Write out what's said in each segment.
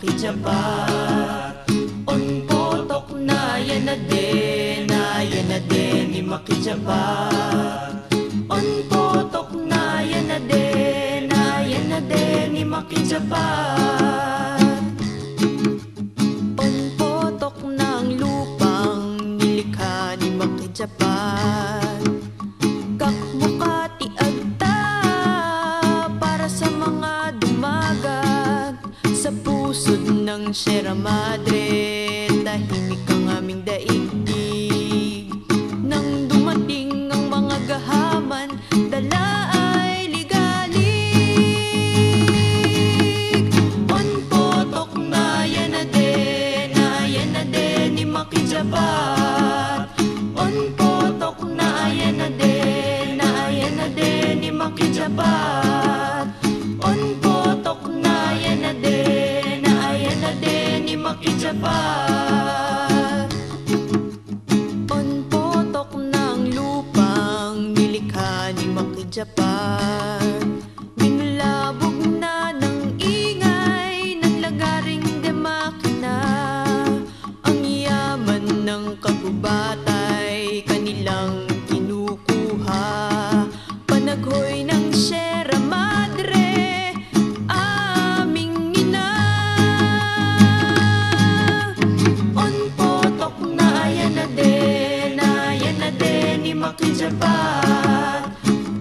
makijabat. On potok na yan na de ni makijabat. On potok na yan na de ni makijabat. On potok ng lupang nilikha ni makijabat. Kakmukati agta para sa mga dumagat sa pusod ng Sierra Madre. Tahimik ang aming daigdig nang dumating ang mga gahaman, dala ay ligalig. On potok na yan na de ni makijabat. On potok na yan na de ni makijabat. On potok na yan na de ni makijabat. On potok ng lupang nilikha ni makijabat. Binulabog na ng ingay ng lagaring demakina. Ang yaman ng kagubatay kanilang kinukuha. Panaghoy ng Sierra Madre, aming ina. On potok na yan na de ni makijabat.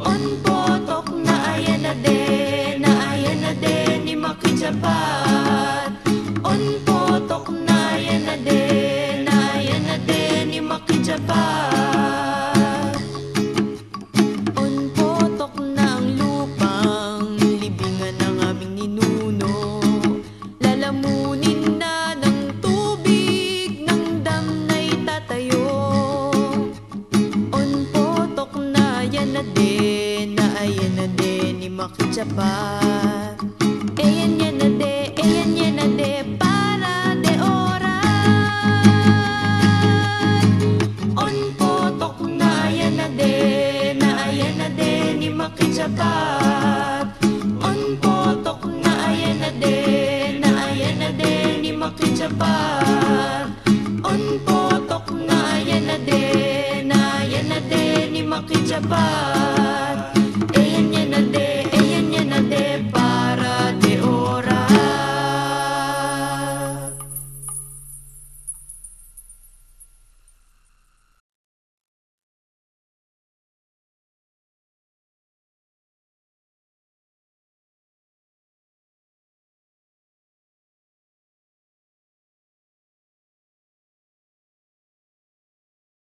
On potok na yan na de ni makijabat. On potok na yan na de ni makijabat. On potok ng lupang libingan ng aming ninuno. Lalamunin na ng tubig ng dam na'y tatayo. On potok na yan na de ni makijabat. Ayan yan na de para de oran. On potok na yan na de ni makijabat. On potok na yan na de ni makijabat. On potok na yan na de ni makijabat.